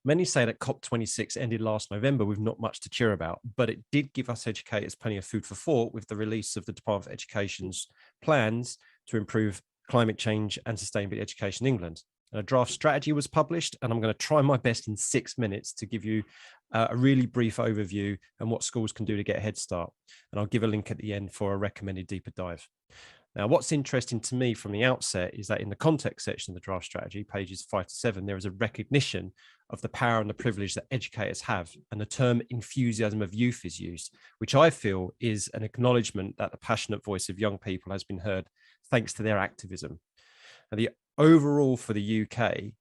Many say that COP26 ended last November with not much to cheer about, but it did give us educators plenty of food for thought with the release of the Department of Education's plans to improve climate change and sustainability education in England. And a draft strategy was published, and I'm going to try my best in 6 minutes to give you a really brief overview and what schools can do to get a head start. And I'll give a link at the end for a recommended deeper dive. Now, what's interesting to me from the outset is that in the context section of the draft strategy, pages 5 to 7, there is a recognition of the power and the privilege that educators have. And the term enthusiasm of youth is used, which I feel is an acknowledgement that the passionate voice of young people has been heard thanks to their activism. And the overall for the UK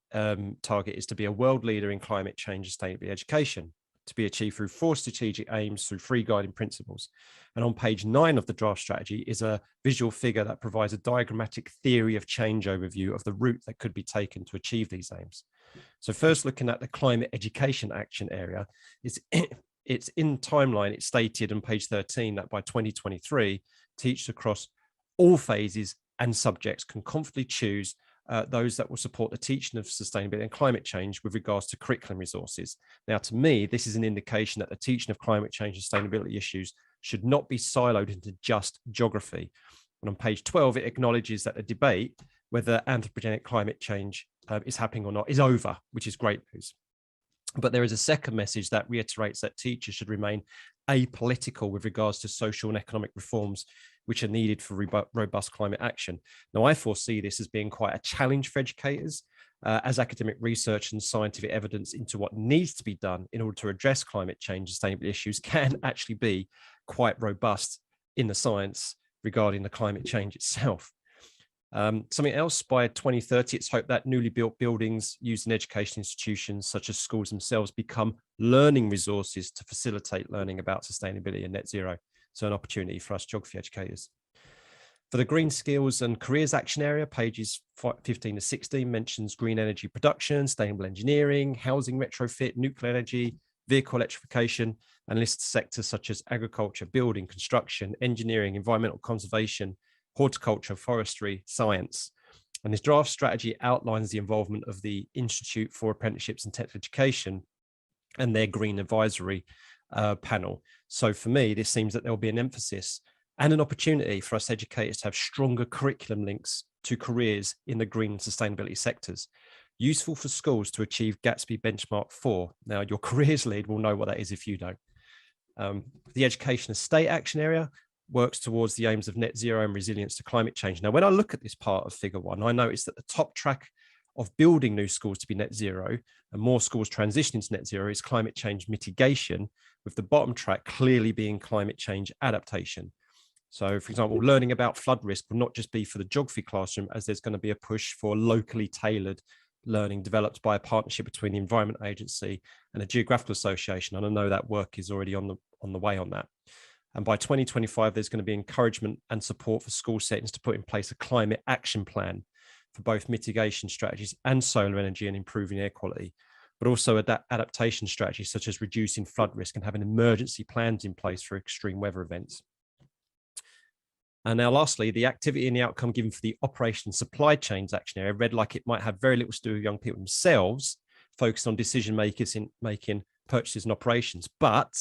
target is to be a world leader in climate change and sustainability education, to be achieved through 4 strategic aims through 3 guiding principles. And on page 9 of the draft strategy is a visual figure that provides a diagrammatic theory of change overview of the route that could be taken to achieve these aims. So first, looking at the climate education action area, it's in timeline, it's stated on page 13 that by 2023, teachers across all phases and subjects can confidently choose those that will support the teaching of sustainability and climate change with regards to curriculum resources. Now, to me, this is an indication that the teaching of climate change and sustainability issues should not be siloed into just geography. And on page 12, it acknowledges that the debate whether anthropogenic climate change is happening or not is over, which is great news. But there is a second message that reiterates that teachers should remain apolitical with regards to social and economic reforms which are needed for robust climate action. Now, I foresee this as being quite a challenge for educators, as academic research and scientific evidence into what needs to be done in order to address climate change and sustainability issues can actually be quite robust in the science regarding the climate change itself. Something else, by 2030, it's hoped that newly built buildings used in education institutions such as schools themselves become learning resources to facilitate learning about sustainability and net zero. So an opportunity for us geography educators. For the green skills and careers action area, pages 15 to 16 mentions green energy production, sustainable engineering, housing retrofit, nuclear energy, vehicle electrification, and lists sectors such as agriculture, building, construction, engineering, environmental conservation, horticulture, forestry, science. And this draft strategy outlines the involvement of the Institute for Apprenticeships and Technical Education and their green advisory panel. So for me, this seems that there will be an emphasis and an opportunity for us educators to have stronger curriculum links to careers in the green and sustainability sectors, useful for schools to achieve Gatsby Benchmark 4. Now, your careers lead will know what that is if you don't. The education estate action area works towards the aims of net zero and resilience to climate change. Now, when I look at this part of figure 1, I notice that the top track of building new schools to be net zero and more schools transitioning to net zero is climate change mitigation, with the bottom track clearly being climate change adaptation. So, for example, learning about flood risk will not just be for the geography classroom, as there's going to be a push for locally tailored learning developed by a partnership between the Environment Agency and a geographical association. And I know that work is already on the way on that. And by 2025, there's going to be encouragement and support for school settings to put in place a climate action plan for both mitigation strategies and solar energy and improving air quality, but also adaptation strategies such as reducing flood risk and having emergency plans in place for extreme weather events. And now lastly, the activity and the outcome given for the operation and supply chains action area read like it might have very little to do with young people themselves, focused on decision makers in making purchases and operations, but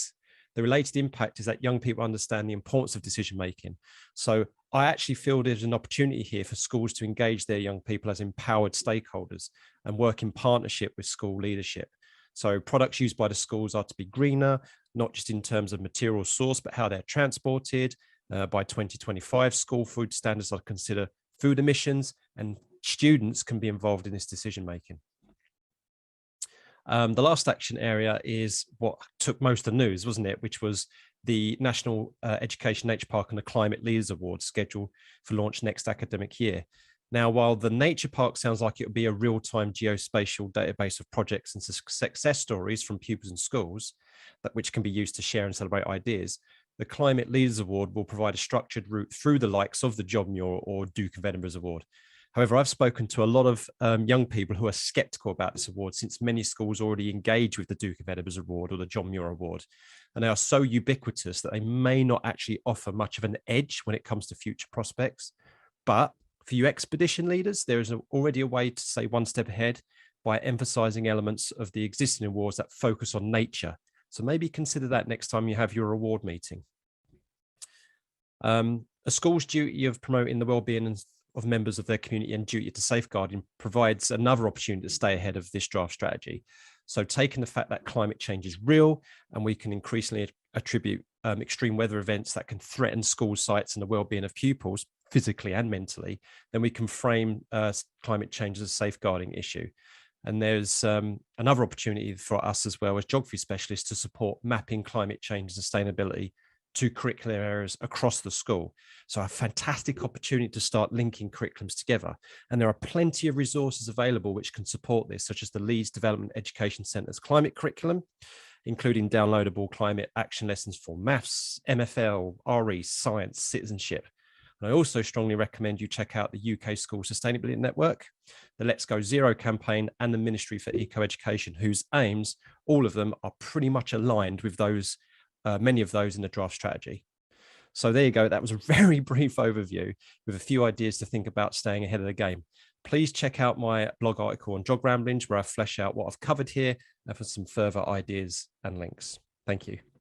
the related impact is that young people understand the importance of decision making. So I actually feel there's an opportunity here for schools to engage their young people as empowered stakeholders and work in partnership with school leadership. So products used by the schools are to be greener, not just in terms of material source, but how they're transported. By 2025, school food standards are to consider food emissions, and students can be involved in this decision making. The last action area is what took most of the news, wasn't it? Which was the National Education Nature Park and the Climate Leaders Award scheduled for launch next academic year. Now, while the Nature Park sounds like it would be a real-time geospatial database of projects and success stories from pupils and schools, which can be used to share and celebrate ideas, the Climate Leaders Award will provide a structured route through the likes of the John Muir or Duke of Edinburgh's Award. However, I've spoken to a lot of young people who are skeptical about this award, since many schools already engage with the Duke of Edinburgh's Award or the John Muir Award, and they are so ubiquitous that they may not actually offer much of an edge when it comes to future prospects. But for you expedition leaders, there is already a way to say one step ahead. by emphasizing elements of the existing awards that focus on nature. So maybe consider that next time you have your award meeting. A school's duty of promoting the well-being of members of their community and duty to safeguarding provides another opportunity to stay ahead of this draft strategy. So taking the fact that climate change is real and we can increasingly attribute extreme weather events that can threaten school sites and the well-being of pupils physically and mentally, then we can frame climate change as a safeguarding issue. And there's another opportunity for us as well as geography specialists to support mapping climate change and sustainability to curricular areas across the school. So a fantastic opportunity to start linking curriculums together. And there are plenty of resources available which can support this, such as the Leeds Development Education Centre's climate curriculum, including downloadable climate action lessons for maths, MFL, RE, science, citizenship. And I also strongly recommend you check out the UK School Sustainability Network, the Let's Go Zero campaign, and the Ministry for Eco-Education, whose aims, all of them, are pretty much aligned with those many of those in the draft strategy. So there you go. That was a very brief overview with a few ideas to think about staying ahead of the game. Please check out my blog article on Jog Ramblings, where I flesh out what I've covered here and for some further ideas and links. Thank you.